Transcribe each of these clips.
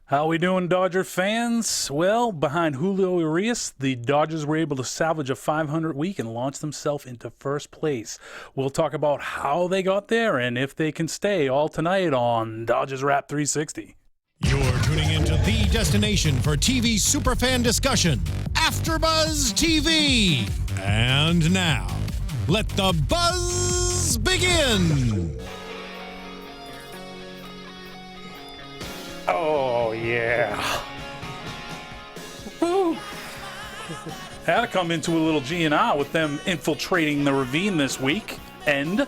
How we doing, Dodger fans? Well, behind Julio Urias, the Dodgers were able to salvage a .500 week and launch themselves into first place. We'll talk about how they got there and if they can stay all tonight on Dodgers Wrap 360. You're tuning into the destination for TV superfan discussion, AfterBuzz TV. And now, let the buzz begin. Oh, yeah. Woo. Had to come into a little GNR with them infiltrating the ravine this week. And,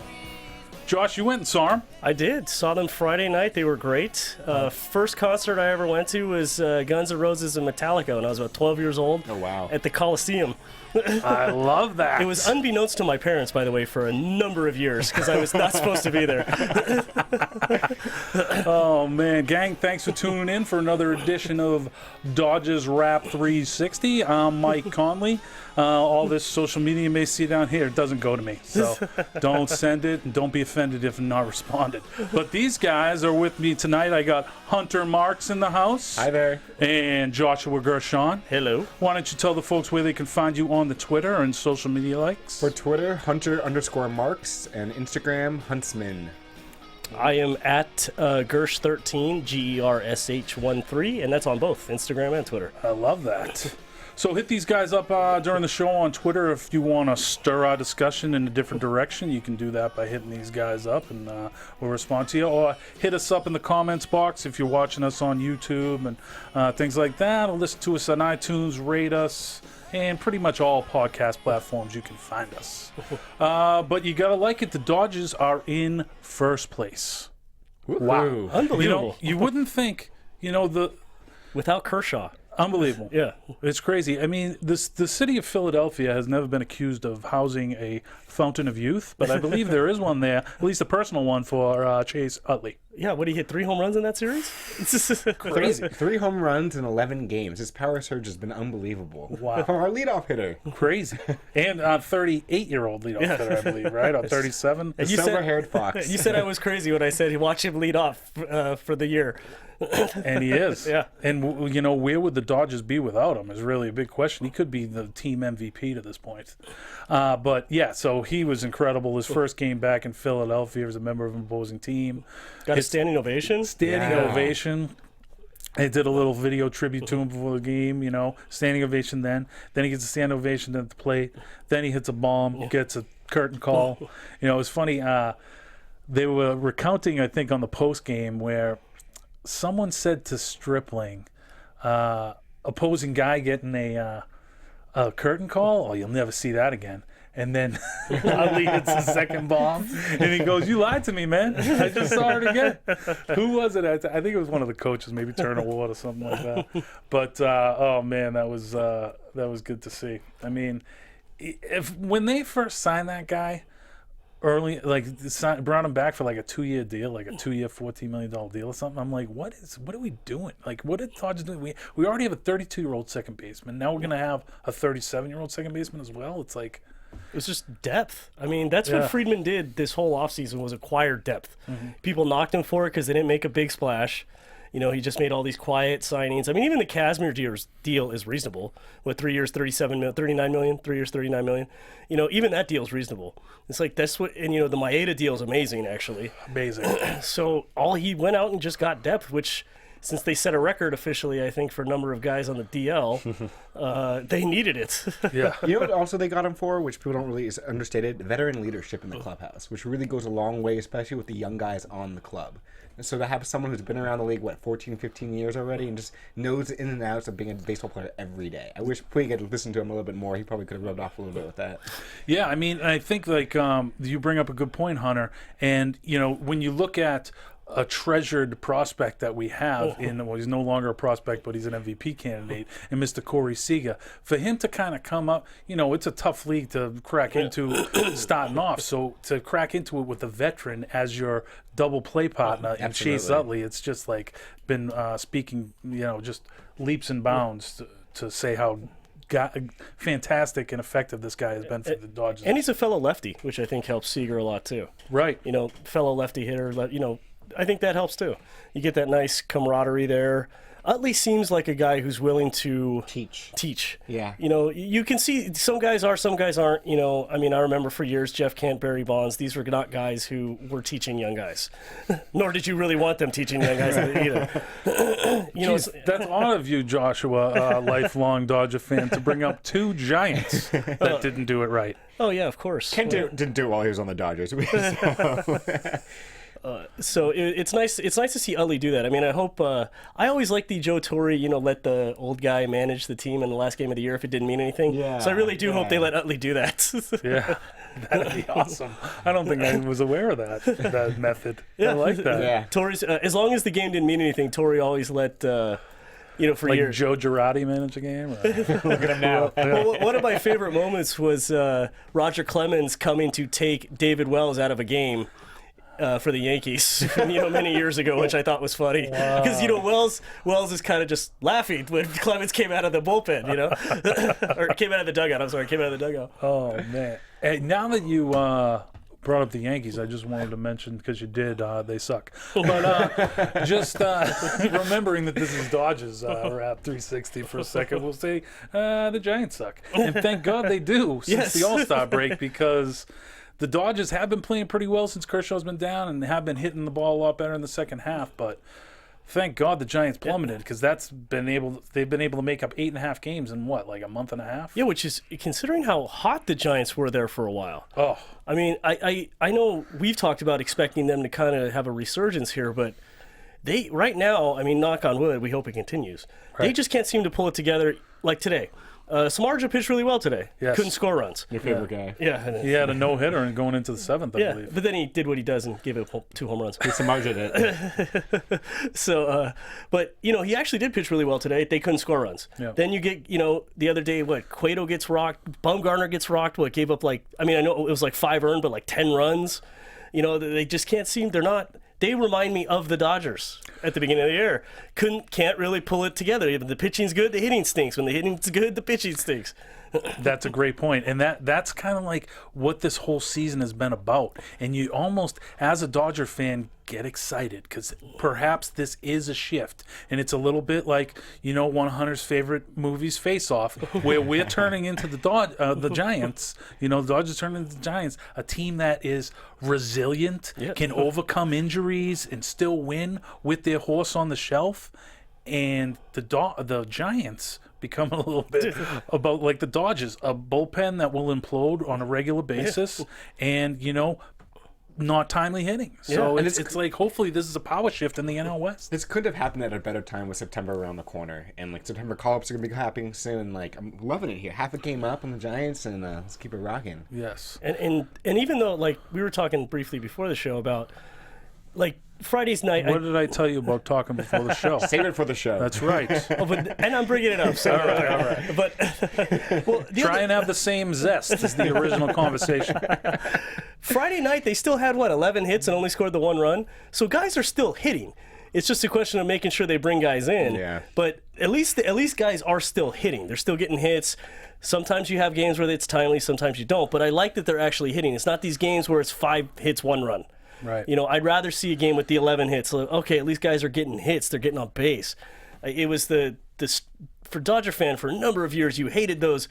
Josh, you went and saw them. I did. Saw them Friday night. They were great. First concert I ever went to was Guns N' Roses and Metallica when I was about 12 years old. Oh, wow. At the Coliseum. I love that. It was unbeknownst to my parents, by the way, for a number of years because I was not supposed to be there. Oh, man. Gang, thanks for tuning in for another edition of Dodgers Wrap 360. I'm Mike Conley. All this social media you may see down here, it doesn't go to me. So don't send it and don't be offended if not responded. But these guys are with me tonight. I got Hunter Marks in the house. Hi there. And Joshua Gershon. Hello. Why don't you tell the folks where they can find you on the Twitter and social media likes? For Twitter, Hunter_Marks, and Instagram, Huntsman. I am at Gersh13, GERSH13, and that's on both Instagram and Twitter. I love that. So hit these guys up during the show on Twitter if you want to stir our discussion in a different direction. You can do that by hitting these guys up, and we'll respond to you. Or hit us up in the comments box if you're watching us on YouTube and things like that. Or listen to us on iTunes, rate us, and pretty much all podcast platforms you can find us. But you got to like it. The Dodgers are in first place. Wow. Unbelievable. You wouldn't think, Without Kershaw. Unbelievable. Yeah. It's crazy. I mean, the city of Philadelphia has never been accused of housing a fountain of youth, but I believe there is one there, at least a personal one for Chase Utley. Yeah, what, he hit 3 home runs in that series? Crazy. 3 home runs in 11 games. His power surge has been unbelievable. Wow. From our leadoff hitter. Crazy. And 38-year-old leadoff hitter, I believe, right? On 37. The silver-haired fox. You said I was crazy when I said watch him lead off for the year. And he is. Yeah. And, where would the Dodgers be without him is really a big question. He could be the team MVP to this point. But, yeah, so he was incredible. His first game back in Philadelphia as a member of an opposing team. Got a standing ovation? Standing ovation. They did a little video tribute to him before the game, standing ovation then. Then he gets a standing ovation at the plate. Then he hits a bomb, gets a curtain call. It was funny. They were recounting, I think, on the post game where someone said to Stripling, opposing guy getting a curtain call, you'll never see that again. And then Ali hits the second bomb, and he goes, "You lied to me, man. I just saw it again." Who was it? I think it was one of the coaches, maybe Turner Ward or something like that. But oh man, that was good to see. I mean, when they first signed that guy early, brought him back for like a 2-year deal, like a 2-year, $14 million deal or something. I'm like, what are we doing? Like, what did Dodgers do? We already have a 32-year-old second baseman. Now we're gonna have a 37-year-old second baseman as well. It's like. It was just depth. I mean, that's what Friedman did this whole offseason was acquire depth. Mm-hmm. People knocked him for it because they didn't make a big splash. He just made all these quiet signings. I mean, even the Kazmir deal is reasonable. With 3 years, $39 million, 3 years, $39 million. Even that deal is reasonable. It's like that's what, and the Maeda deal is amazing, actually. Amazing. So he went out and just got depth, which, since they set a record officially, I think, for a number of guys on the DL, they needed it. Yeah. You know what also they got him for, which people don't really is understated? Veteran leadership in the clubhouse, which really goes a long way, especially with the young guys on the club. And so to have someone who's been around the league, 14, 15 years already, and just knows the in and outs of being a baseball player every day. I wish we could listen to him a little bit more. He probably could have rubbed off a little bit with that. Yeah, I mean, I think, you bring up a good point, Hunter. And, when you look at a treasured prospect that we have he's no longer a prospect, but he's an MVP candidate, and Mr. Corey Seager. For him to kind of come up, it's a tough league to crack into starting off. So to crack into it with a veteran as your double play partner and Chase Utley, it's just been speaking, just leaps and bounds to say how fantastic and effective this guy has been for the Dodgers. And he's a fellow lefty, which I think helps Seager a lot too. Right. Fellow lefty hitter, I think that helps too. You get that nice camaraderie there. Utley seems like a guy who's willing to Teach. Yeah. You know, you can see some guys are, some guys aren't. You know, I mean, I remember for years Jeff Kent, Barry Bonds. These were not guys who were teaching young guys, nor did you really want them teaching young guys either. You know, Jeez, that's odd of you, Joshua, a lifelong Dodger fan, to bring up 2 Giants that didn't do it right. oh yeah, of course. Kent didn't do it while he was on the Dodgers. So it's nice. It's nice to see Utley do that. I mean, I hope. I always like the Joe Torre, you know, let the old guy manage the team in the last game of the year if it didn't mean anything. Yeah, so I really do hope they let Utley do that. Yeah, that'd be awesome. I don't think I was aware of that method. I like that. Yeah. Torre's, as long as the game didn't mean anything, Torre always let. You know, for Like years. Joe Girardi manage a game? Or? Look at him now. Well, one of my favorite moments was Roger Clemens coming to take David Wells out of a game. For the Yankees, you know, many years ago, which I thought was funny because you know Wells is kind of just laughing when Clemens came out of the bullpen, you know, or came out of the dugout. I'm sorry, came out of the dugout. Oh man! Hey, now that you brought up the Yankees, I just wanted to mention because you did, they suck. But just remembering that this is Dodgers Rap 360 for a second, we'll say the Giants suck, and thank God they do since the All-Star break because. The Dodgers have been playing pretty well since Kershaw's been down and have been hitting the ball a lot better in the second half. But thank God the Giants plummeted because they've been able to make up 8.5 games in what, like a month and a half? Yeah, which is considering how hot the Giants were there for a while. Oh, I mean, I know we've talked about expecting them to kind of have a resurgence here, but they right now, I mean, knock on wood, we hope it continues. Right. They just can't seem to pull it together like today. Samardzija pitched really well today. Yes. Couldn't score runs. Your favorite guy. Yeah. he had a no-hitter and going into the 7th, I believe. But then he did what he does and gave it 2 home runs. Samardzija did. So, but, you know, he actually did pitch really well today. They couldn't score runs. Yeah. Then you get, you know, the other day, Cueto gets rocked. Bumgarner gets rocked. Gave up I know it was like 5 earned, but like 10 runs. You know, they just can't seem, they remind me of the Dodgers at the beginning of the year. Can't really pull it together. The pitching's good, the hitting stinks. When the hitting's good, the pitching stinks. That's a great point. And that's kind of like what this whole season has been about. And you almost, as a Dodger fan, get excited because perhaps this is a shift. And it's a little bit like, you know, one of Hunter's favorite movies, Face Off, where we're turning into the Giants. You know, the Dodgers turning into the Giants, a team that is resilient, can overcome injuries and still win with their horse on the shelf. And the Giants become a little bit about like the Dodgers, a bullpen that will implode on a regular basis and, you know, not timely hitting. So it's like hopefully this is a power shift in the NL West. This could have happened at a better time with September around the corner. And like September call-ups are going to be happening soon. Like I'm loving it here. Half a game up on the Giants and let's keep it rocking. Yes. And even though like we were talking briefly before the show about like Friday's night. What did I tell you about talking before the show? Save it for the show. That's right. And I'm bringing it up. So all right. But well, try and have the same zest as the original conversation. Friday night, they still had 11 hits and only scored the 1 run. So guys are still hitting. It's just a question of making sure they bring guys in. Yeah. But at least guys are still hitting. They're still getting hits. Sometimes you have games where it's timely, sometimes you don't. But I like that they're actually hitting. It's not these games where it's 5 hits, 1 run. Right. You know, I'd rather see a game with the 11 hits. Okay, at least guys are getting hits. They're getting on base. It was for Dodger fan for a number of years, you hated those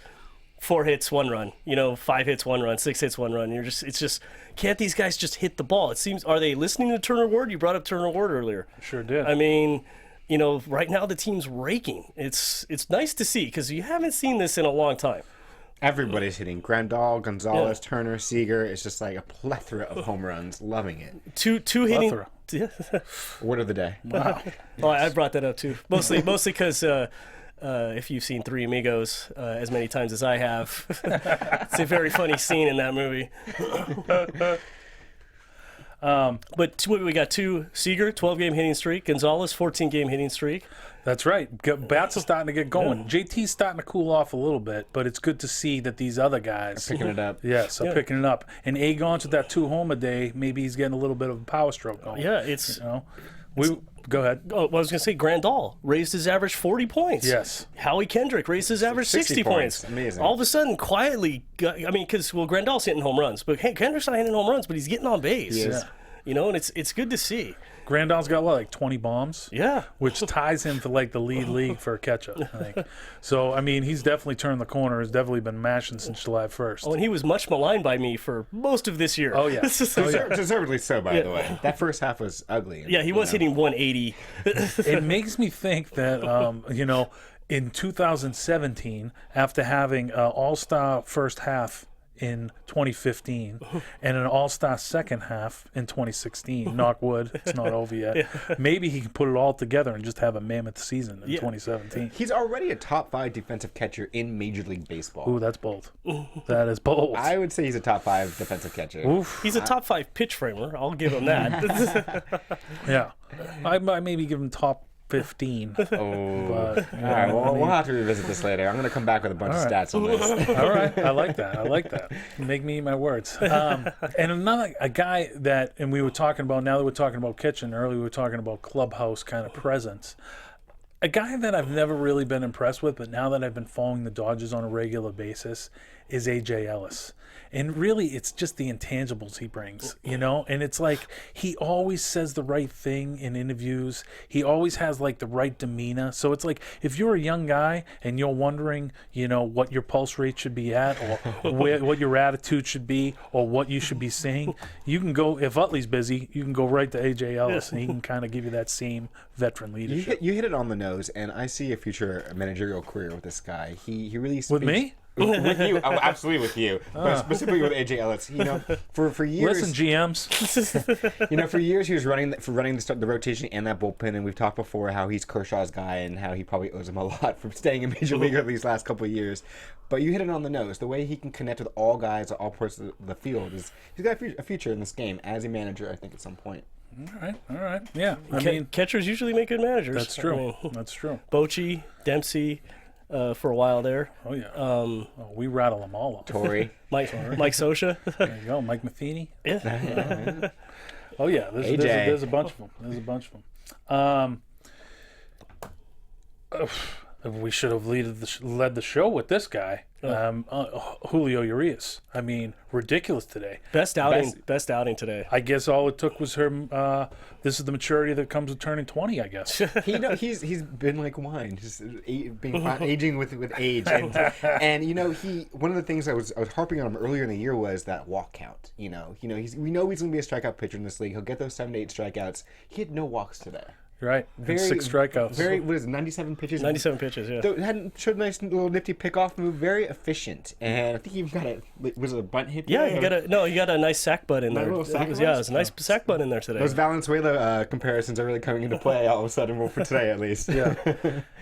4 hits, 1 run. You know, 5 hits, 1 run, 6 hits, 1 run. It's just can't these guys just hit the ball? It seems, are they listening to Turner Ward? You brought up Turner Ward earlier. Sure did. I mean, you know, right now the team's raking. It's nice to see because you haven't seen this in a long time. Everybody's hitting. Grandal, Gonzalez, Turner, Seager. It's just like a plethora of home runs. Loving it. Two hitting. Word of the day. Wow. Oh, I brought that up too. Mostly because if you've seen Three Amigos as many times as I have, it's a very funny scene in that movie. But we got 2. Seager, 12-game hitting streak. Gonzalez, 14-game hitting streak. That's right. Bats are starting to get going. JT's starting to cool off a little bit, but it's good to see that these other guys Picking it up. Yes, are picking it up. And Agon's with that 2-home a day, maybe he's getting a little bit of a power stroke going. Yeah, it's. You know, go ahead. Oh, well, I was going to say Grandal raised his average 40 points. Yes. Howie Kendrick raised his average 60 points. Amazing. All of a sudden, quietly, because Grandal's hitting home runs, but Kendrick's not hitting home runs, but he's getting on base. He is. You know, and it's good to see. Grandal's got what, like 20 bombs? Yeah. Which ties him for like the lead league for catch-up, I think. So, I mean, he's definitely turned the corner. He's definitely been mashing since July 1st. Oh, and he was much maligned by me for most of this year. Oh, yeah. Deservedly so, by the way. That first half was ugly. Yeah, he was hitting 180. It makes me think that, you know, in 2017, after having an all-star first half in 2015 and an all-star second half in 2016, knock wood, it's not over yet, maybe he can put it all together and just have a mammoth season in 2017. He's already a top 5 defensive catcher in Major League Baseball. Ooh, that's bold. That is bold. I would say he's a top 5 defensive catcher. Oof. He's a top 5 pitch framer. I'll give him that. Yeah. I might maybe give him top 15. Oh. But, All right, well, we'll have to revisit this later. I'm going to come back with a bunch of stats on this. All right, I like that. Make me eat my words. And a guy that, and we were talking about, now that we're talking about kitchen, earlier we were talking about clubhouse kind of presence. A guy that I've never really been impressed with, but now that I've been following the Dodgers on a regular basis, is A.J. Ellis. And really, it's just the intangibles he brings, you know? And it's like he always says the right thing in interviews. He always has, like, the right demeanor. So it's like if you're a young guy and you're wondering, you know, what your pulse rate should be at or what your attitude should be or what you should be saying, you can go, if Utley's busy, you can go right to A.J. Ellis, and he can kind of give you that same veteran leadership. You hit it on the nose, and I see a future managerial career with this guy. He really speaks... With me? With you, absolutely with you, but specifically with AJ Ellis. You know, for years. Listen, GMs. You know, for years he was running the rotation and that bullpen, and we've talked before how he's Kershaw's guy and how he probably owes him a lot for staying in Major League these last couple of years. But you hit it on the nose. The way he can connect with all guys at all parts of the field is he's got a future in this game as a manager. I think at some point. All right. Yeah, I mean, catchers usually make good managers. that's true. I mean, That's true. Bochy, Dempsey, for a while there. Oh yeah. We rattle them all up. Torrey. Mike Scioscia. There you go, Mike Matheny. Yeah. Oh yeah, there's a bunch of them. We should have led the show with this guy, Julio Urias. I mean, ridiculous today. Best outing today. I guess all it took was him. This is the maturity that comes with turning 20, I guess. He's been like wine, just aging with age, and you know one of the things I was harping on him earlier in the year was that walk count. We know he's going to be a strikeout pitcher in this league. He'll get those 7 to 8 strikeouts. He had no walks today. Right. And 6 strikeouts. What is it, 97 pitches? 97 pitches, yeah. Showed a nice little nifty pickoff move, very efficient. And I think he even got was it a bunt hit? Yeah, you got a nice sack butt in there. Little sack it was a nice sack butt in there today. Those Valenzuela comparisons are really coming into play all of a sudden, well, for today at least. Yeah.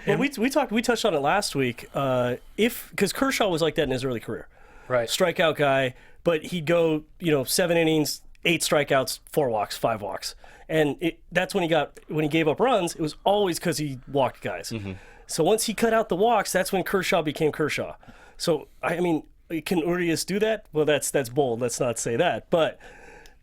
And we touched on it last week. Because Kershaw was like that in his early career. Right. Strikeout guy, but he'd go, 7 innings, 8 strikeouts, 4 walks, 5 walks. And that's when he gave up runs, it was always because he walked guys. Mm-hmm. So once he cut out the walks, that's when Kershaw became Kershaw. So, I mean, can Urias do that? Well, that's bold. Let's not say that. But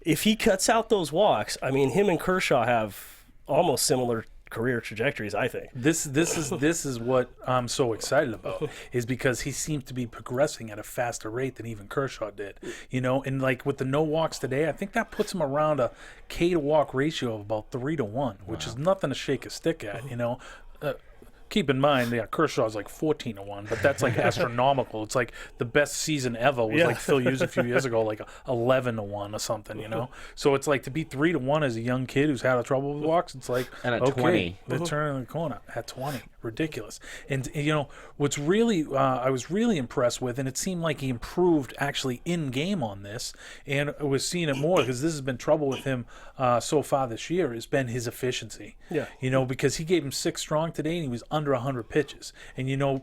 if he cuts out those walks, I mean, him and Kershaw have almost similar career trajectories, I think. This is what I'm so excited about, is because he seems to be progressing at a faster rate than even Kershaw did. And like with the no walks today, I think that puts him around a K to walk ratio of about 3 to 1, which is nothing to shake a stick at. Keep in mind, Kershaw's like 14 to 1, but that's like astronomical. It's like the best season ever was like Phil Hughes a few years ago, like 11 to 1 or something, So it's like to be 3 to 1 as a young kid who's had trouble with walks. It's like, and at okay, 20, they're turning the corner at 20. Ridiculous. And what's really I was really impressed with, and it seemed like he improved actually in game on this, and I was seeing it more because this has been trouble with him so far this year, has been his efficiency. Yeah. Because he gave him 6 strong today and he was under 100 pitches. And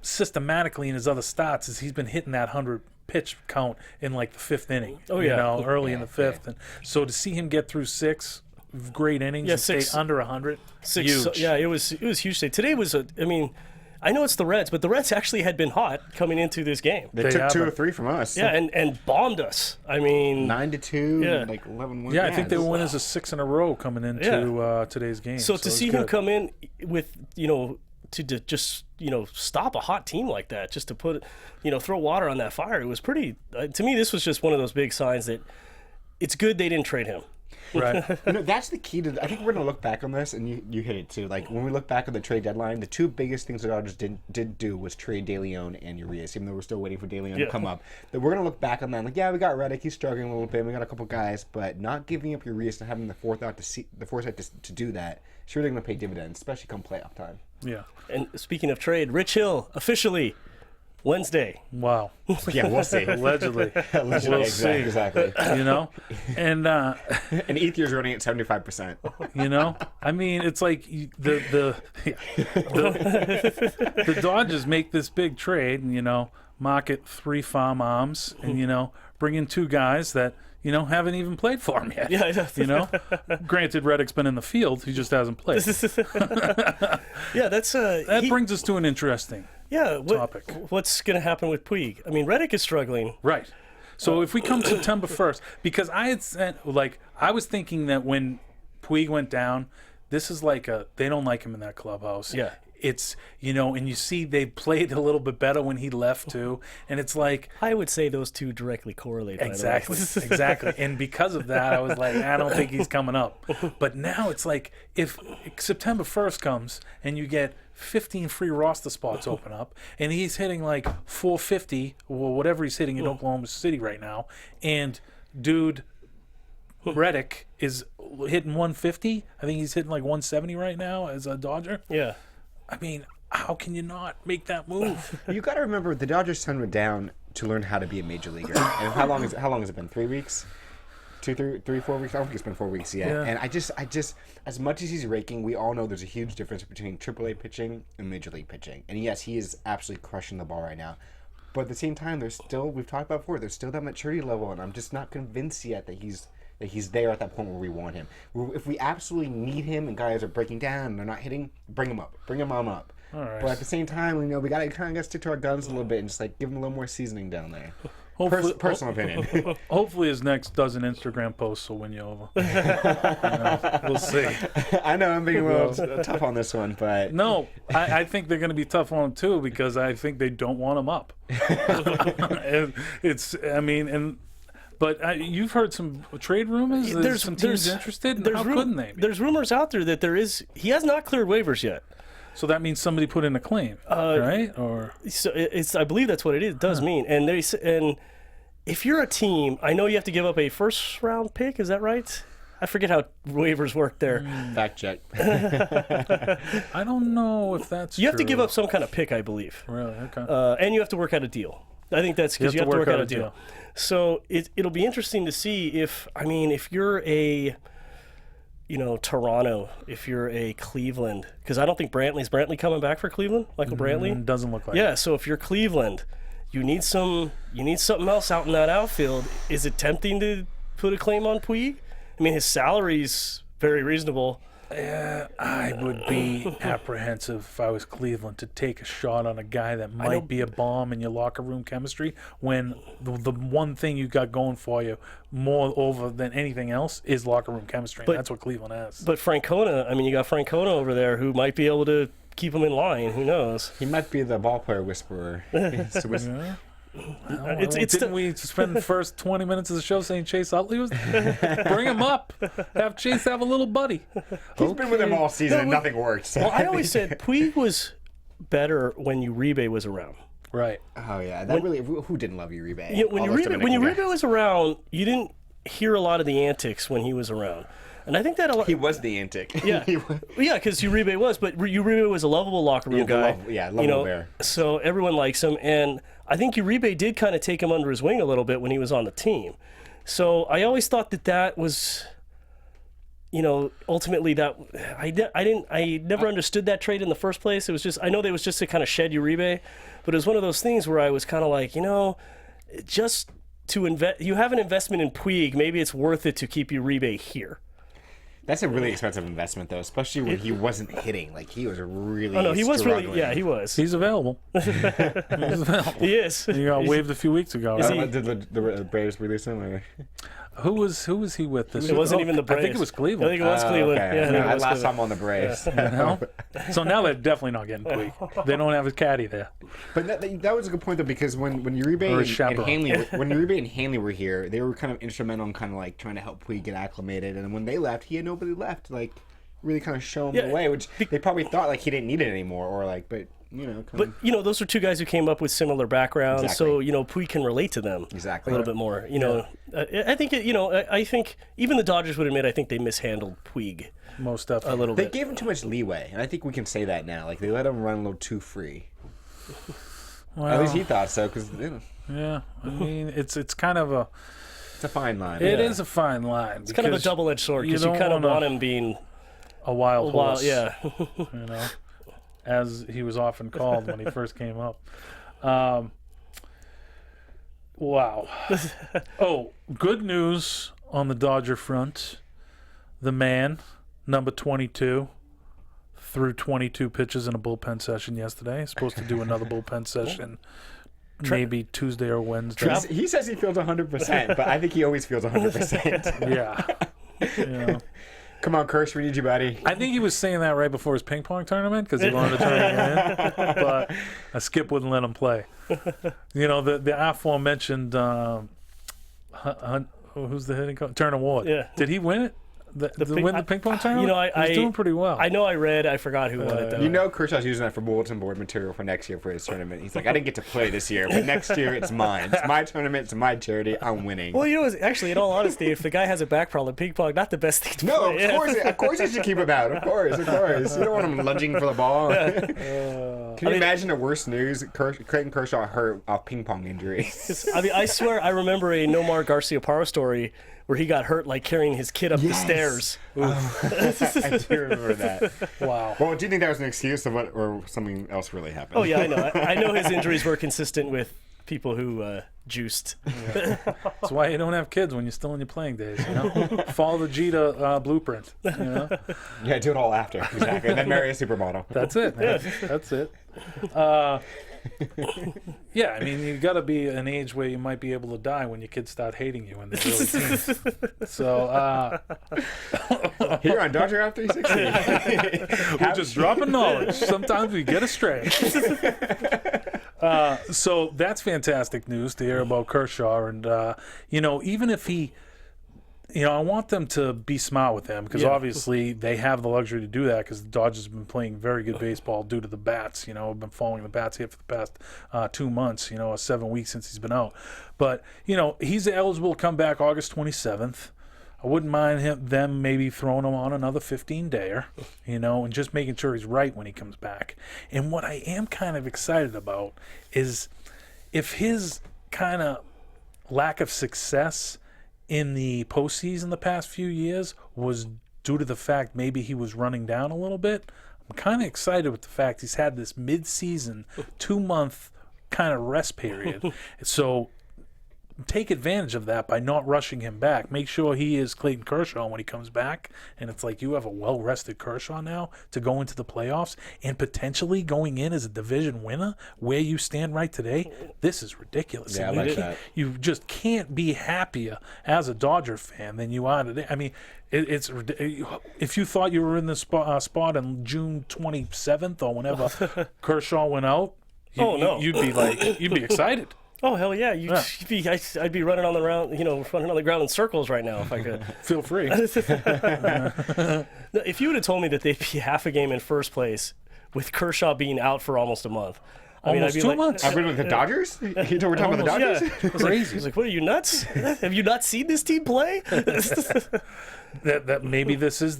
systematically in his other starts is he's been hitting that 100 pitch count in like the 5th inning. Oh yeah. Early in the 5th. And so to see him get through 6 great innings and 6 stay under 100, 6, huge. Yeah, it was huge today. Today was I know it's the Reds, but the Reds actually had been hot coming into this game. They took 2 or 3 from us. Yeah, and bombed us. I mean, 9-2, like 11-1. Yeah, I think they were winners of 6 in a row coming into today's game. So to see him come in with, to just, stop a hot team like that, just to put, throw water on that fire, it was pretty, to me, this was just one of those big signs that it's good they didn't trade him. Right. That's the key to. I think we're gonna look back on this, and you hit it too. Like when we look back on the trade deadline, the two biggest things the Dodgers did do was trade De Leon and Urias, even though we're still waiting for De Leon to come up. That we're gonna look back on that, like, yeah, we got Reddick, he's struggling a little bit, we got a couple guys, but not giving up Urias and having the foresight to do that, surely gonna pay dividends, especially come playoff time. Yeah. And speaking of trade, Rich Hill officially Wednesday. Wow. Yeah, we'll see. Allegedly. Allegedly, We'll see. exactly. You know, and And Ethier's running at 75%. you know, I mean, it's like the Dodgers make this big trade, and market 3 farm arms, and bring in 2 guys that haven't even played for him yet. Yeah. Granted, Reddick's been in the field; he just hasn't played. Yeah, that's That brings us to an interesting topic. What's going to happen with Puig? I mean, Reddick is struggling. Right. So if we come September 1st, because I had sent, I was thinking that when Puig went down, this is they don't like him in that clubhouse. Yeah. It's, and you see they played a little bit better when he left too. And it's like, I would say those two directly correlate. exactly, exactly. And because of that, I was like, I don't think he's coming up. But now it's like, if September 1st comes and you get 15 free roster spots open up, and he's hitting like 450 or whatever he's hitting in Oklahoma City right now, and dude Reddick is hitting 150. I think he's hitting like 170 right now as a Dodger. Yeah. I mean, how can you not make that move? You got to remember, the Dodgers sent him down to learn how to be a major leaguer. And how long has it been? 3 weeks? 4 weeks? I don't think it's been 4 weeks yet. Yeah. And I just, as much as he's raking, we all know there's a huge difference between AAA pitching and major league pitching. And yes, he is absolutely crushing the ball right now. But at the same time, we've talked about before, there's still that maturity level, and I'm just not convinced yet that he's there at that point where we want him. If we absolutely need him and guys are breaking down and they're not hitting, bring him up. Bring him on up. All right. But at the same time, we got to kind of stick to our guns a little bit and just give him a little more seasoning down there. Personal opinion. Hopefully his next dozen Instagram posts will win you over. We'll see. I know I'm being a little tough on this one, but... No, I think they're going to be tough on him too, because I think they don't want him up. But you've heard some trade rumors? There's some teams interested? How couldn't they be? There's rumors out there that he has not cleared waivers yet. So that means somebody put in a claim, right? Or so I believe that's what it does mean. And if you're a team, I know you have to give up a first-round pick. Is that right? I forget how waivers work there. Fact check. I don't know if that's You have to give up some kind of pick, I believe. Really? Okay. And you have to work out a deal. I think that's because you have to work out a deal. So it'll be interesting to see if you're a Toronto, if you're a Cleveland, because I don't think Brantley coming back for Cleveland, Michael Brantley? Doesn't look like it. Yeah, so if you're Cleveland, you need something else out in that outfield. Is it tempting to put a claim on Puig? I mean, his salary's very reasonable. I would be apprehensive if I was Cleveland to take a shot on a guy that might be a bomb in your locker room chemistry, when the one thing you got going for you more over than anything else is locker room chemistry. And that's what Cleveland has. But Francona, you got Francona over there who might be able to keep him in line. Who knows? He might be the ball player whisperer. Didn't we spend the first 20 minutes of the show saying Chase Utley was there? Bring him up. Have Chase have a little buddy. He's been with him all season and nothing worked. Well, I always said Puig was better when Uribe was around. Right. Oh, yeah. Who didn't love Uribe? Yeah, when Uribe was around, you didn't hear a lot of the antics when he was around. And I think that he was the antic. Yeah, because Uribe was, but Uribe was a lovable locker room guy. Lovable bear. So everyone likes him, and I think Uribe did kind of take him under his wing a little bit when he was on the team. So I always thought that was, ultimately that I never understood that trade in the first place. It was just, I know that it was just to kind of shed Uribe, but it was one of those things where I was kind of like, just to invest, you have an investment in Puig, maybe it's worth it to keep Uribe here. That's a really expensive investment, though, especially when he wasn't hitting. He was really. Oh no, he was struggling. really. Yeah, he was. He's available. He is. He got waived a few weeks ago. Did the Braves release him? Who was he with this It year? wasn't even the Braves. I think it was Cleveland. I think it was Cleveland. Okay. Yeah, I think it I was last Cleveland. time on the Braves. You know? So now they're definitely not getting Puig. They don't have a caddy there. But that was a good point though, because when Uribe Or a and chaperone. Hanley when Uribe and Hanley were here, they were kind of instrumental in kind of like trying to help Puig get acclimated. And when they left, he had nobody left, like really kind of show him Yeah, the way, which they probably thought like he didn't need it anymore, or like, but you know. But those are two guys who came up with similar backgrounds, Exactly. so Puig can relate to them Exactly. a little bit more. I think I think even the Dodgers would admit I think they mishandled Puig Most a definitely. little They bit. gave him too much leeway, and I think we can say that now. Like they let him run a little too free. At least he thought so, because Yeah, I mean, it's kind of a it's a fine line. it is a fine line. It's kind of a double-edged sword because you kind of want him being a wild horse. yeah. You know, as he was often called when he first came up. Wow. Oh, good news on the Dodger front. The man, number 22, threw 22 pitches in a bullpen session yesterday. He's supposed to do another bullpen session maybe Tuesday or Wednesday. He says he feels 100%, but I think he always feels 100%. Yeah. You know. Come on, Kirsch, we need you, buddy. I think he was saying that right before his ping pong tournament because he wanted to turn it in, but Skip wouldn't let him play. You know, the aforementioned who's the hitting coach? Turner Ward. Yeah. Did he win it? Win the ping pong tournament? You know, He's doing pretty well. I know I forgot who won it though. You know Kershaw's using that for bulletin board material for next year for his tournament. He's like, I didn't get to play this year, but next year it's mine. It's my tournament. It's my charity. I'm winning. Well, actually, in all honesty, if the guy has a back problem, ping pong, not the best thing to No, play. of course he should keep him out. Of course. You don't want him lunging for the ball. Can you imagine the worst news? Clayton Kershaw hurt off ping pong injury. I mean, I swear I remember a Nomar Garciaparra story where he got hurt like carrying his kid up the stairs. I do remember that. Wow. Well, do you think that was an excuse or something else really happened? Oh yeah, I know. I know his injuries were consistent with people who juiced. That's why you don't have kids when you're still in your playing days. You know, follow the Jeter blueprint. You know, Yeah, do it all after. Exactly. And then marry a supermodel. that's it. Man. That's it. Yeah, I mean, you got to be an age where you might be able to die when your kids start hating you and they're really teens. So Here on Dodger After 360. we're just dropping knowledge. Sometimes we get astray. So that's fantastic news to hear about Kershaw. And, you know, even if he, you know, I want them to be smart with him because obviously they have the luxury to do that because the Dodgers have been playing very good baseball due to the bats. You know, I've been following the bats here for the past 2 months, you know, 7 weeks since he's been out. But, you know, he's eligible to come back August 27th. I wouldn't mind them maybe throwing him on another 15-dayer, you know, and just making sure he's right when he comes back. And what I am kind of excited about is if his kind of lack of success in the postseason the past few years was due to the fact maybe he was running down a little bit, I'm kind of excited with the fact he's had this mid-season 2-month kind of rest period. So take advantage of that by not rushing him back. Make sure he is Clayton Kershaw when he comes back, and it's like you have a well-rested Kershaw now to go into the playoffs and potentially going in as a division winner where you stand right today. This is ridiculous. Yeah, I And like that. you just can't be happier as a Dodger fan than you are today. I mean, it's if you thought you were in the spot on June 27th or whenever Kershaw went out, you'd be excited. Oh hell yeah! I'd be running on the running on the ground in circles right now if I could. Feel free. If you would have told me that they'd be half a game in first place with Kershaw being out for almost a month, Almost I'd be 2 like, months. I've been with the Dodgers? We're talking about the Dodgers? Yeah. Crazy. I was like, what are you nuts? Have you not seen this team play? that maybe this is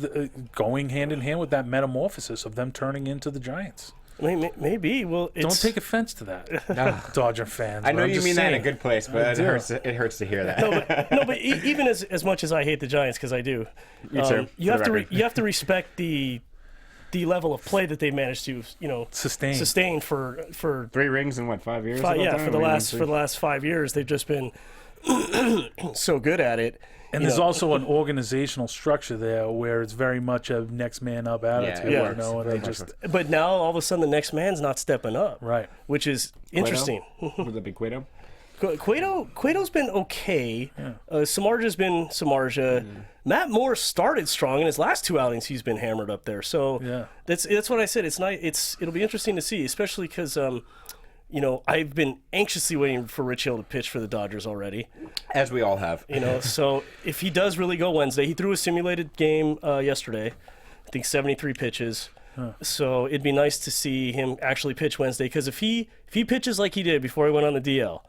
going hand in hand with that metamorphosis of them turning into the Giants. Maybe. Well, Don't take offense to that, Dodger fans. I know I'm you just mean that in a saying. good place, but it hurts to hear that. No, but even as much as I hate the Giants, because I do, Me too, you for have the to record. you have to respect the level of play that they managed to sustain for 3 rings in 5 years? for the the last 5 years. They've just been so good at it. And there's also an organizational structure there where it's very much a next man up attitude. it You works. know, and Very they much just But now all of a sudden the next man's not stepping up, right. which is interesting. Would that be Cueto? Cueto's been okay. Samardzij's been Samardzija. Matt Moore started strong in his last 2 outings. He's been hammered up there. So that's what I said. It's nice. It'll be interesting to see, especially because I've been anxiously waiting for Rich Hill to pitch for the Dodgers already. As we all have. So if he does really go Wednesday, he threw a simulated game yesterday. I think 73 pitches. So it'd be nice to see him actually pitch Wednesday, because if he pitches like he did before he went on the DL,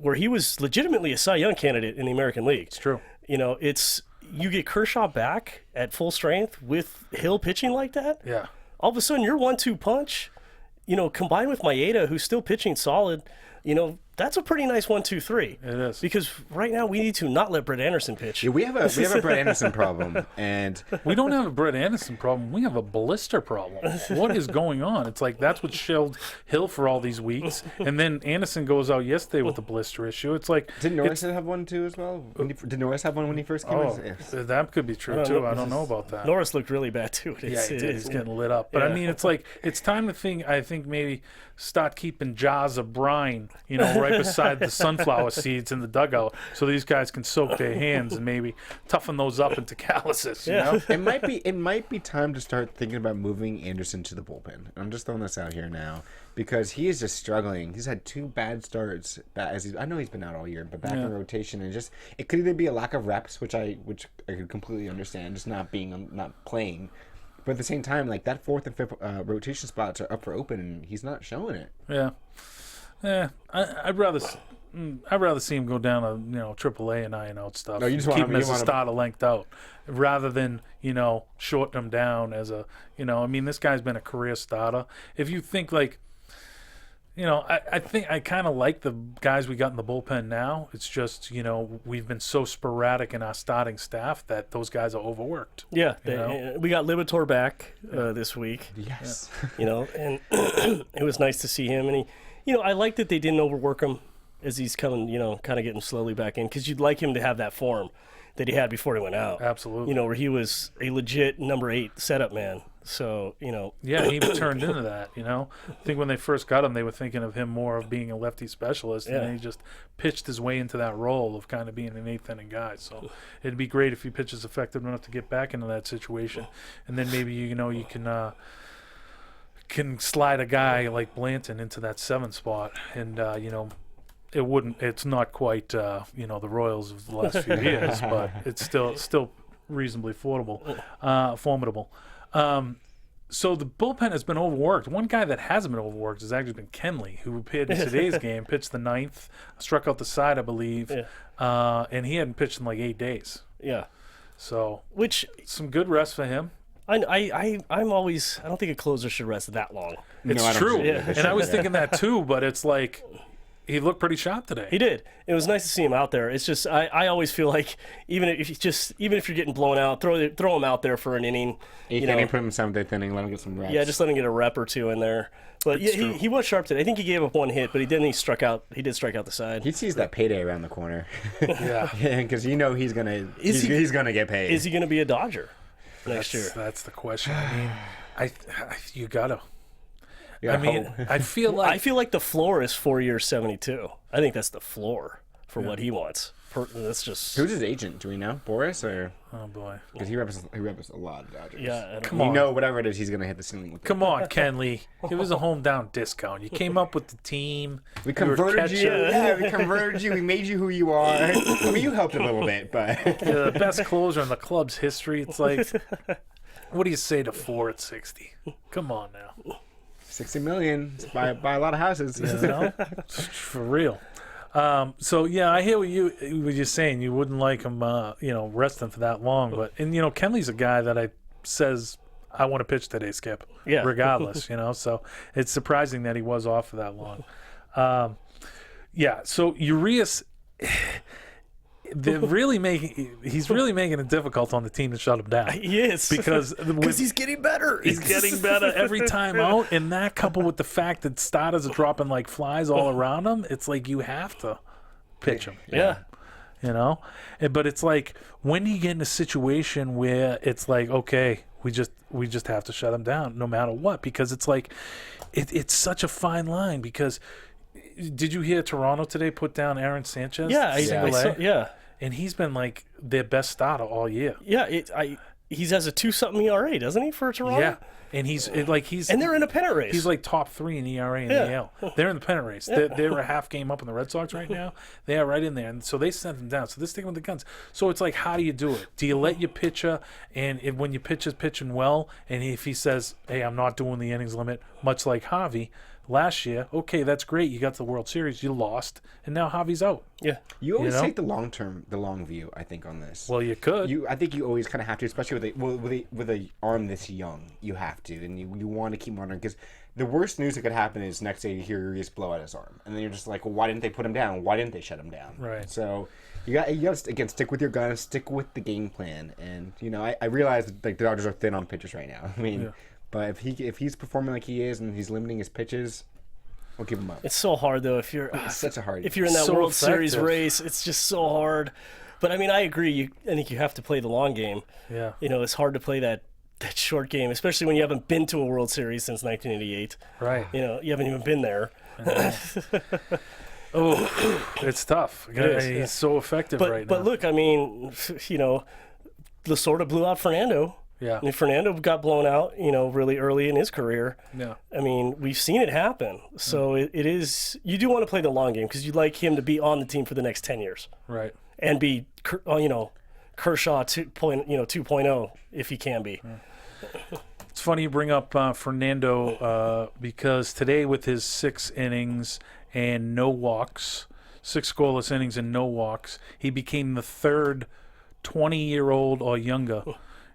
where he was legitimately a Cy Young candidate in the American League. It's true. You get Kershaw back at full strength with Hill pitching like that. Yeah. All of a sudden, your 1-2 punch, combined with Maeda, who's still pitching solid, that's a pretty nice 1-2-3. It is. Because right now we need to not let Brett Anderson pitch. Yeah, we have a Brett Anderson problem, and We don't have a Brett Anderson problem. We have a blister problem. What is going on? It's like that's what shelled Hill for all these weeks, and then Anderson goes out yesterday with the blister issue. It's like did Norris have one too as well? Did Norris have one when he first came? That could be true too. I don't know about that. Norris looked really bad too. Yeah, he did. He's getting lit up. But I mean, it's like it's time to think. I think maybe start keeping jars of brine, right beside the sunflower seeds in the dugout, so these guys can soak their hands and maybe toughen those up into calluses. It might be time to start thinking about moving Anderson to the bullpen. I'm just throwing this out here now because he is just struggling. He's had 2 bad starts. I know he's been out all year, but back in rotation, and just it could either be a lack of reps, which I could completely understand, just not playing. But at the same time, like that 4th and 5th rotation spots are up for open, and he's not showing it. Yeah. I'd rather see him go down to AAA and iron out stuff. No, you just keep want him as a starter length out, rather than shorten him down as a I mean, this guy's been a career starter. If you think like. I think I kind of like the guys we got in the bullpen now. It's just, we've been so sporadic in our starting staff that those guys are overworked. Yeah, we got Libator back this week. Yes. And it was nice to see him. And I like that they didn't overwork him as he's coming, kind of getting slowly back in, because you'd like him to have that form that he had before he went out. Absolutely. Where he was a legit number 8 setup man. So, Yeah, he turned into that, I think when they first got him, they were thinking of him more of being a lefty specialist, and then he just pitched his way into that role of kind of being an 8th inning guy. So it'd be great if he pitches effective enough to get back into that situation. And then maybe, you can slide a guy like Blanton into that 7th spot, and, it's not quite, the Royals of the last few years, but it's still reasonably formidable. So the bullpen has been overworked. One guy that hasn't been overworked has actually been Kenley, who appeared in today's game, pitched the 9th, struck out the side, I believe, and he hadn't pitched in like 8 days. Yeah. So some good rest for him. I don't think a closer should rest that long. It's true. And I was thinking that too, but it's like he looked pretty sharp today. He did. It was nice to see him out there. It's just I always feel like even if you're getting blown out, throw him out there for an inning. 8th inning, put him in 7th, 8th inning, let him get some reps. Yeah, just let him get a rep or 2 in there. But he was sharp today. I think he gave up 1 hit, but he did strike out the side. He sees that payday around the corner. Yeah, because he's gonna get paid. Is he gonna be a Dodger next year? That's the question. I mean, you gotta. Yeah, I mean, I feel like the floor is 4 years, 72. I think that's the floor for what he wants. That's just. Who's his agent? Do we know? Boris or? Oh boy, because he represents a lot of Dodgers. Yeah, come on. Whatever it is, he's gonna hit the ceiling with. Come on, Kenley. It was a home down discount. You came up with the team. We converted you. Yeah, we converted you. We made you who you are. I mean, you helped a little bit, but the best closer in the club's history. It's like, what do you say to 4 at 60? Come on now. 60 million. Buy a lot of houses. For real. So yeah, I hear what you're saying. You wouldn't like him, resting for that long. But Kenley's a guy that says I want to pitch today, Skip. Yeah. Regardless, So it's surprising that he was off for that long. So Urias. He's really making it difficult on the team to shut him down. He is, because he's getting better. He's getting better every time out, and that coupled with the fact that starters are dropping like flies all around him, it's like you have to pitch him. Yeah. But it's like when you get in a situation where it's like, okay, we just have to shut him down no matter what, because it's like it's such a fine line, because did you hear Toronto today put down Aaron Sanchez? Yeah, Yeah. And he's been like their best starter all year. Yeah, he's has a 2-something ERA, doesn't he, for Toronto? Yeah. And he's and they're in a pennant race. He's like top 3 in ERA in the AL. They're in the pennant race. They're a half game up on the Red Sox right now. They are right in there, and so they sent them down. So they're sticking with the guns. So it's like, how do you do it? Do you let your pitcher, and when your pitcher's pitching well, and if he says, "Hey, I'm not doing the innings limit," much like Javi last year, okay, that's great. You got to the World Series, you lost, and now Javi's out. Yeah, you always take the long view. I think on this. Well, you could. I think you always kind of have to, especially with a arm this young. You have to, and you want to keep monitoring, because the worst news that could happen is next day you hear Urias blow out his arm, and then you're just like, well, why didn't they put him down? Why didn't they shut him down? Right. So you got to again stick with your guns, stick with the game plan, and I realize that, like, the Dodgers are thin on pitchers right now. I mean, but if he's performing like he is and he's limiting his pitches, we'll keep him up. It's so hard though if you're it's such a hard. If you're in that so World effective. Series race, it's just so hard. But I mean, I agree. I think you have to play the long game. Yeah. It's hard to play that short game, especially when you haven't been to a World Series since 1988. Right. You haven't even been there. Oh, it's tough. He's so effective right now. But look, I mean, Lasorda blew out Fernando. Yeah. And Fernando got blown out, really early in his career. Yeah. I mean, we've seen it happen. So it is, you do want to play the long game because you'd like him to be on the team for the next 10 years. Right. And be, Kershaw 2.0 if he can be. It's funny you bring up Fernando because today with his 6 innings and no walks, 6 scoreless innings and no walks, he became the third 20-year-old or younger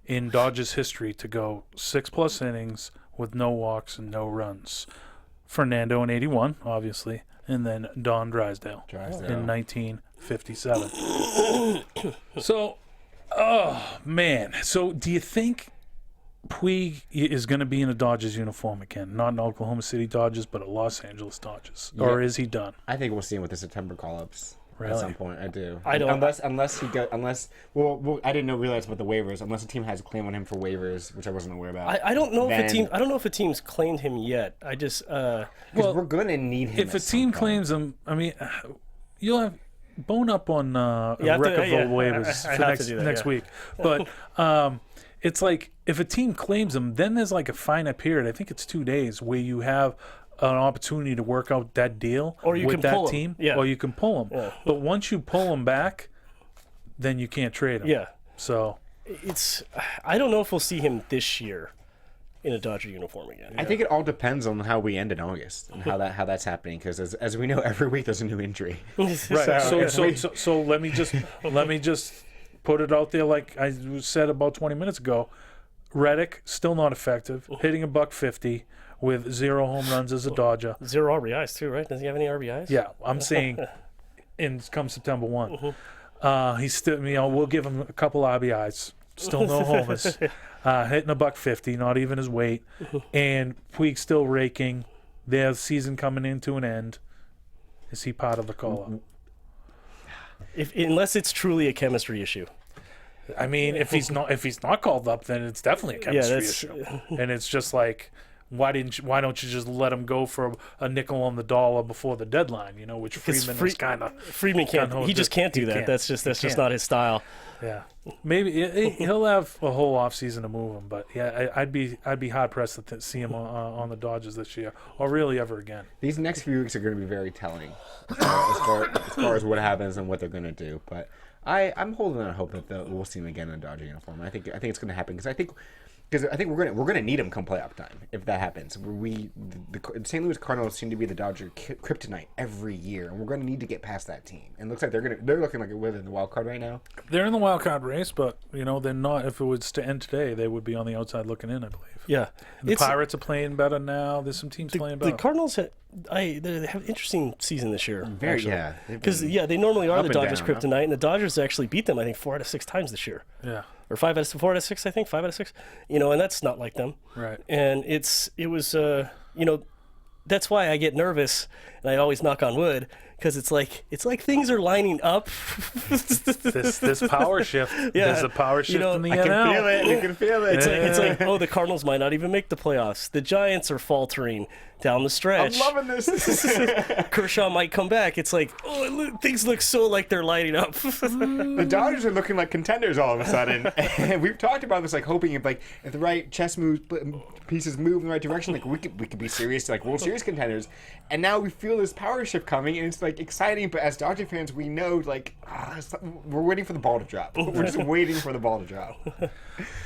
in Dodgers history to go 6+ innings with no walks and no runs. Fernando in 81, obviously, and then Don Drysdale. In 1957. So, oh, man. So do you think Puig is going to be in a Dodgers uniform again? Not an Oklahoma City Dodgers, but a Los Angeles Dodgers. Yeah. Or is he done? I think we'll see him with the September call-ups. Really? At some point, I do. I don't. Unless I didn't realize about the waivers. Unless a team has a claim on him for waivers, which I wasn't aware about. I don't know if a team's claimed him yet. I just because we're gonna need him. If a team claims him, I mean, you'll have bone up on Recordable waivers for next week. But it's like if a team claims him, then there's like a finite period. I think it's 2 days where you have an opportunity to work out that deal with that team, or you can pull him. Yeah. But once you pull him back, then you can't trade him. Yeah. So I don't know if we'll see him this year in a Dodger uniform again. I think it all depends on how we end in August and how that's happening, because as we know, every week there's a new injury. Right. So let me just put it out there like I said about 20 minutes ago. Reddick still not effective, hitting $150 with 0 home runs as a Dodger. 0 RBIs too, right? Does he have any RBIs? Yeah, I'm saying come September 1. He's still, we'll give him a couple RBIs. Still no homers. Hitting $150, not even his weight. And Puig still raking. Their season coming into an end. Is he part of the call-up? Unless it's truly a chemistry issue. I mean, if he's not called up, then it's definitely a chemistry issue. And it's just like, why don't you just let him go for a nickel on the dollar before the deadline? Which Friedman is kind of. Friedman can't. He just can't do that. That's just not his style. Yeah, maybe he'll have a whole offseason to move him, but yeah, I'd be hard pressed to see him on the Dodgers this year, or really ever again. These next few weeks are going to be very telling as far as what happens and what they're going to do. But I'm holding out hope that we'll see him again in a Dodger uniform. I think it's going to happen because I think we're gonna need him come playoff time if that happens. The St. Louis Cardinals seem to be the Dodger kryptonite every year, and we're gonna need to get past that team. And it looks like they're looking like they're in the wild card right now. They're in the wild card race, but they're not. If it was to end today, they would be on the outside looking in, I believe. Yeah, the Pirates are playing better now. There's some teams playing better. The Cardinals they have an interesting season this year. Because they normally are the Dodgers kryptonite, and the Dodgers actually beat them, I think, 4 out of 6 times this year. Yeah. Or 4 out of 6, I think, 5 out of 6. And that's not like them. Right. And it was that's why I get nervous, and I always knock on wood, because it's like things are lining up. this power shift. Yeah. There's a power shift in the I can NL. feel it. You can feel it. It's like, oh, the Cardinals might not even make the playoffs. The Giants are faltering down the I'm stretch. loving this. Kershaw might come back. It's like, things look so like they're lighting up. The Dodgers are looking like contenders all of a sudden. And we've talked about this, like hoping if the right chess pieces move in the right direction, like we could be serious, like World Series contenders. And now we feel this power shift coming, and it's like exciting. But as Dodger fans, we know we're waiting for the ball to drop. We're just waiting for the ball to drop.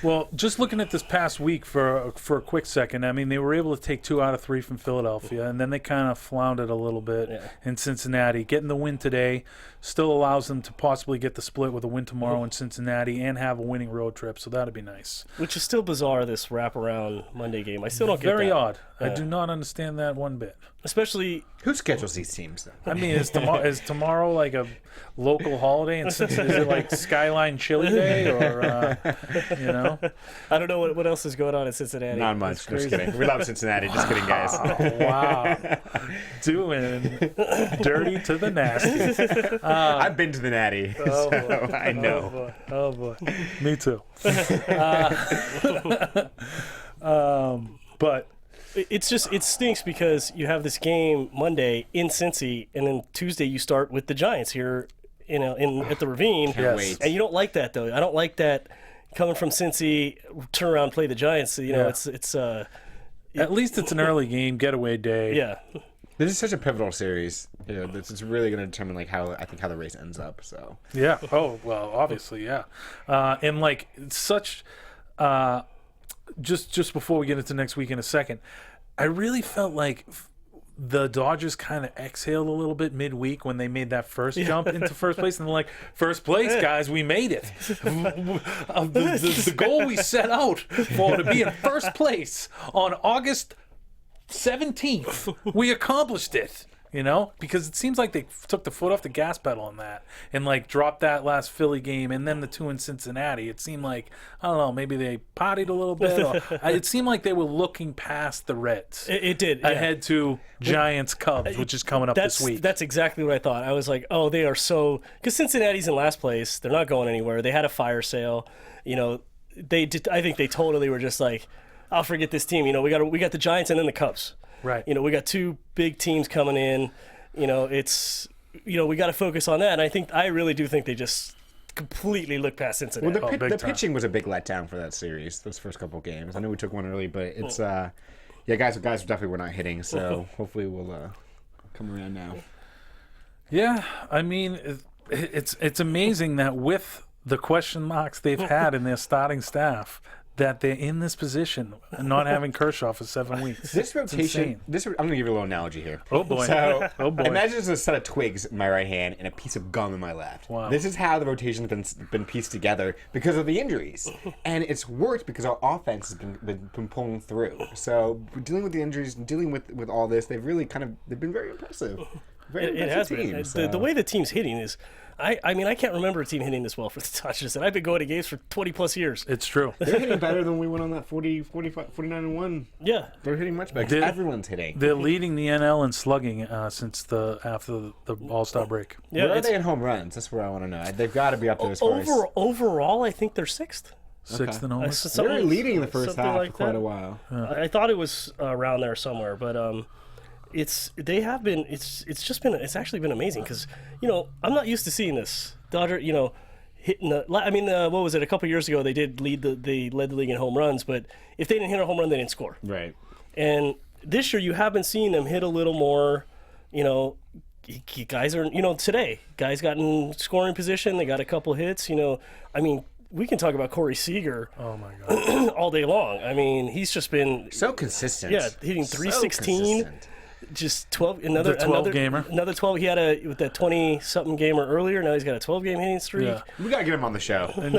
Well, just looking at this past week for a quick second, I mean, they were able to take 2 out of 3 from Philadelphia, and then they kind of floundered a little bit in Cincinnati. Getting the win today still allows them to possibly get the split with a win tomorrow in Cincinnati and have a winning road trip, so that'd be nice. Which is still bizarre, this wraparound Monday game. I still don't get that. Very odd. I do not understand that one bit. Especially... Who schedules these teams, though? I mean, is tomorrow like a local holiday? And is it like Skyline Chili Day, or you know? I don't know what else is going on in Cincinnati. Not much. Just kidding. We love Cincinnati. Just kidding, guys. Oh, wow. Doing dirty to the nasty. I've been to the Natty, so I know. Oh boy. Me too. But It stinks because you have this game Monday in Cincy, and then Tuesday you start with the Giants here, at the Ravine. Can't wait. And you don't like that, though. I don't like that coming from Cincy, turn around, play the Giants. It's at least it's an early game, getaway day. yeah. This is such a pivotal series. This is really going to determine how the race ends up. So Yeah. Oh well, obviously, yeah. And like such. Just before we get into next week in a second, I really felt like the Dodgers kind of exhaled a little bit midweek when they made that first jump into first place, and they're like, "First place, guys, we made it." The goal we set out for to be in first place on August 17th, we accomplished it. Because it seems like they took the foot off the gas pedal on that and like dropped that last Philly game and then the 2 in Cincinnati. It seemed like, I don't know, maybe they partied a little bit. Or, it seemed like they were looking past the Reds. It did. Ahead to Giants Cubs, which is coming up this week. That's exactly what I thought. I was like, oh, they are so, because Cincinnati's in last place. They're not going anywhere. They had a fire sale. They did. I think they totally were just like, I'll forget this team. We got the Giants and then the Cubs. Right. We got 2 big teams coming in. We got to focus on that. And I really do think they just completely look past Cincinnati. Well, the time. pitching was a big letdown for that series. Those first couple of games. I know we took one early, but it's guys definitely were not hitting. So hopefully we'll come around now. Yeah, I mean, it's amazing that with the question marks they've had in their starting staff, that they're in this position and not having Kershaw for 7 weeks. This rotation, I'm going to give you a little analogy here. Oh boy! So, oh boy! Imagine there's a set of twigs in my right hand and a piece of gum in my left. Wow. This is how the rotation's been pieced together because of the injuries, and it's worked because our offense has been pulling through. So dealing with the injuries and dealing with all this, they've been very impressive. It has been. The way the team's hitting is, I mean, I can't remember a team hitting this well for the Dodgers, and I've been going to games for 20 plus years. It's true. They're hitting better than we went on that 49-1. Yeah. They're hitting much better. Everyone's hitting. They're leading the NL in slugging since after the All-Star break. Yeah, where are they in home runs? That's where I want to know. They've got to be up there as far as... Overall, I think they're 6th. Sixth in homers. They're leading the first half like for quite that. a while. I thought it was around there somewhere, but it's actually been amazing because I'm not used to seeing this Dodger hitting what was it, a couple years ago they led the league in home runs, but if they didn't hit a home run they didn't score. Right. And this year you have been seeing them hit a little more. Guys are today guys got in scoring position, they got a couple hits. We can talk about Corey Seager. Oh my God! all day long. I mean, he's just been so consistent. Yeah, hitting 316. Just 12. Another 12 gamer. Another 12. He had with that 20-something gamer earlier. Now he's got a 12-game hitting streak. Yeah. We gotta get him on the show. And,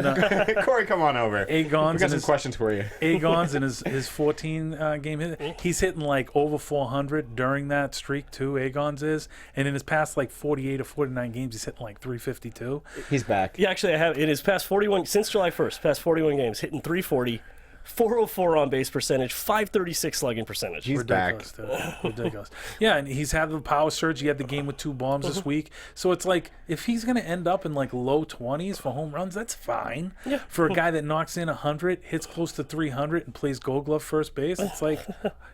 Corey, come on over. Agon's we got some questions for you. Agon's in his 14 game hit. He's hitting like over 400 during that streak too. Agon's is, and in his past like 48 or 49 games, he's hitting like 352. He's back. Yeah, actually, I have in his past 41 since July 1st, past 41 games, hitting 340. .404 on base percentage, .536 slugging percentage. He's back. Ridiculous, dude. Ridiculous. Yeah, and he's had the power surge. He had the game with 2 bombs this week. So it's like, if he's going to end up in like low 20s for home runs, that's fine. Yeah. For a guy that knocks in 100, hits close to 300, and plays Gold Glove first base, it's like,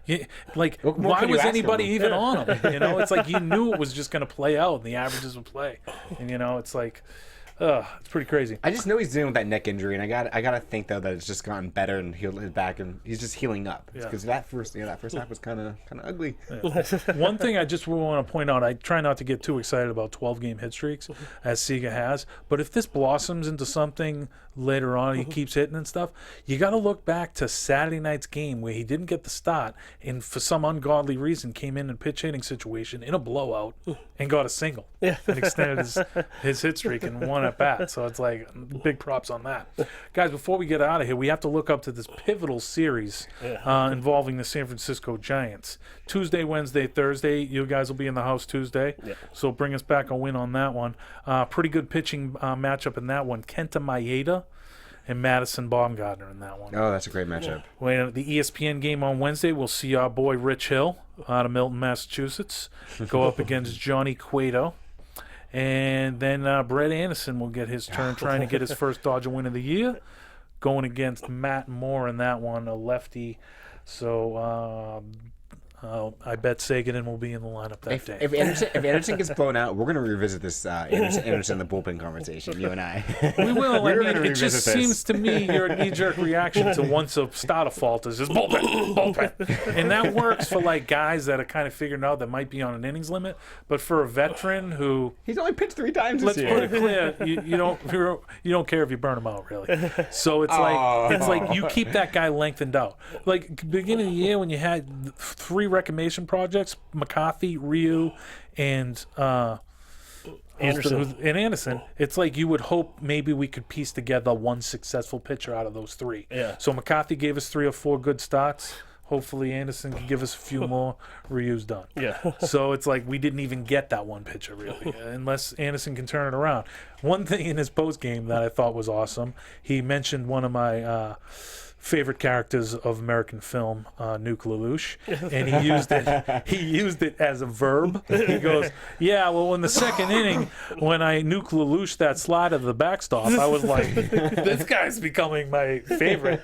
why could you was ask anybody him? even on him? You know, it's like you knew it was just going to play out, and the averages would play. And you know, it's like, it's pretty crazy. I just know he's dealing with that neck injury, and I gotta think though that it's just gotten better and healed his back, and he's just healing up. Because that first half was kind of ugly. One thing I just want to point out, I try not to get too excited about 12-game hit streaks, as Sega has, but if this blossoms into something later on, he keeps hitting and stuff, you got to look back to Saturday night's game where he didn't get the start and for some ungodly reason came in a pitch hitting situation in a blowout and got a single and extended his hit streak and won at bat. So it's like, big props on that. Guys, before we get out of here, we have to look up to this pivotal series involving the San Francisco Giants. Tuesday, Wednesday, Thursday. You guys will be in the house Tuesday. Yeah. So bring us back a win on that one. Pretty good pitching matchup in that one. Kenta Maeda and Madison Baumgartner in that one. Oh, that's a great matchup. Well, the ESPN game on Wednesday, we'll see our boy Rich Hill out of Milton, Massachusetts, go up against Johnny Cueto. And then Brett Anderson will get his turn trying to get his first Dodger win of the year, going against Matt Moore in that one, a lefty. So I bet Sagan will be in the lineup that day. If Anderson gets blown out, we're going to revisit this Anderson in the bullpen conversation, you and I. We will. We're I gonna mean, it just revisit this. seems to me your knee-jerk reaction to once a starter falters is bullpen. And that works for like guys that are kind of figuring out that might be on an innings limit. But for a veteran who, He's only pitched 3 times let's this put year. it clear, you don't care if you burn him out, really. So it's like you keep that guy lengthened out. Like beginning of the year when you had 3 reclamation projects, McCarthy, Ryu, and Anderson. It's like you would hope maybe we could piece together one successful pitcher out of those 3. Yeah. So McCarthy gave us 3 or 4 good starts. Hopefully Anderson can give us a few more. Ryu's done. Yeah. So it's like we didn't even get that one pitcher really, unless Anderson can turn it around. One thing in his post game that I thought was awesome, he mentioned one of my favorite characters of American film, Nuke Lelouch, and he used it as a verb. He goes, "Yeah, well, in the second inning, when I Nuke Lelouch that slide of the backstop, I was like, this guy's becoming my favorite,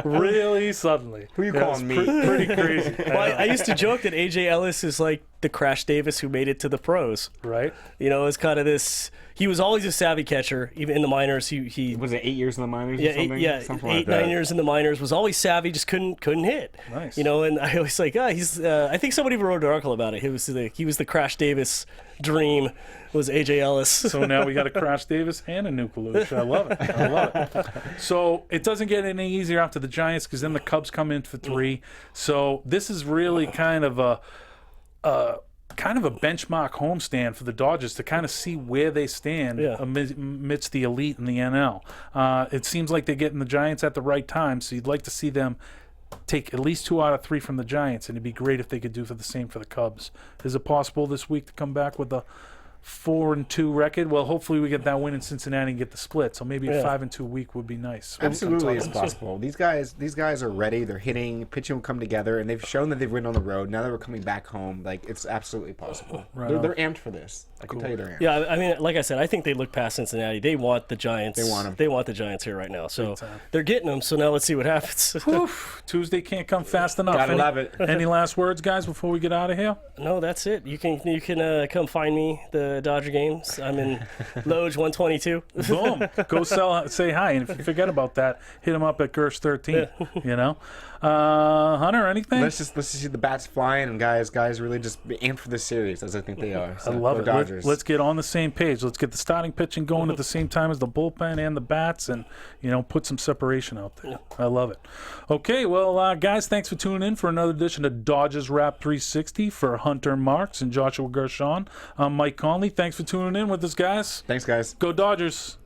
really suddenly." Who you calling me? Pretty crazy. Well, I used to joke that A.J. Ellis is like the Crash Davis who made it to the pros. Right? You know, it's kind of this. He was always a savvy catcher, even in the minors. He was it 8 years in the minors? Yeah, or something? Something like 8, that. 9 years in the minors. Was always savvy, just couldn't hit. Nice. You know, and I always like, he's. I think somebody wrote an article about it. He was the Crash Davis dream. Was A.J. Ellis. So now we got a Crash Davis and a Nuke Lelouch. I love it. So it doesn't get any easier after the Giants because then the Cubs come in for 3. So this is really kind of a benchmark homestand for the Dodgers to kind of see where they stand amidst the elite in the NL. It seems like they're getting the Giants at the right time, so you'd like to see them take at least 2 out of 3 from the Giants, and it'd be great if they could do for the same for the Cubs. Is it possible this week to come back with a 4-2 record? Well, hopefully we get that win in Cincinnati and get the split. So maybe a 5-2 week would be nice. Absolutely, it's possible. These guys are ready. They're hitting. Pitching will come together, and they've shown that they've win on the road. Now that we're coming back home, like it's absolutely possible. Right they're amped for this. I can tell you they're amped. Yeah, I mean, like I said, I think they look past Cincinnati. They want the Giants. They want them. They want the Giants here right now. So they're getting them. So now let's see what happens. Tuesday can't come fast enough. Gotta love it. Any last words, guys, before we get out of here? No, that's it. You can come find me the Dodger games. I'm in Loge 122. Boom. Go say hi. And if you forget about that, hit him up at Gersh13. You know? Hunter, anything? Let's just see the bats flying and guys really just be amped for this series as I think they are. So, I love it. Dodgers. Let's get on the same page. Let's get the starting pitching going at the same time as the bullpen and the bats, and put some separation out there. I love it. Okay, well, guys, thanks for tuning in for another edition of Dodgers Wrap 360 for Hunter Marks and Joshua Gershon. I'm Mike Conley. Thanks for tuning in with us, guys. Thanks, guys. Go Dodgers.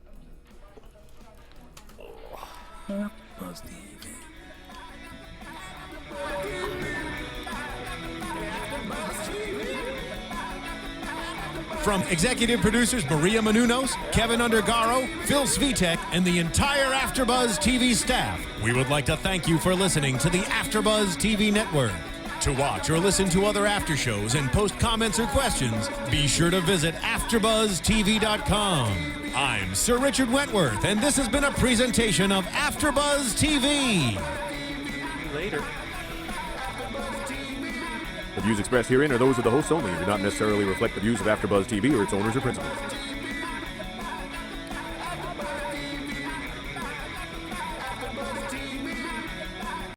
From executive producers Maria Menounos, Kevin Undergaro, Phil Svitek, and the entire AfterBuzz TV staff, we would like to thank you for listening to the AfterBuzz TV network. To watch or listen to other after shows and post comments or questions, be sure to visit AfterBuzzTV.com. I'm Sir Richard Wentworth, and this has been a presentation of AfterBuzz TV. Later. The views expressed herein are those of the hosts only and do not necessarily reflect the views of AfterBuzz TV or its owners or principals.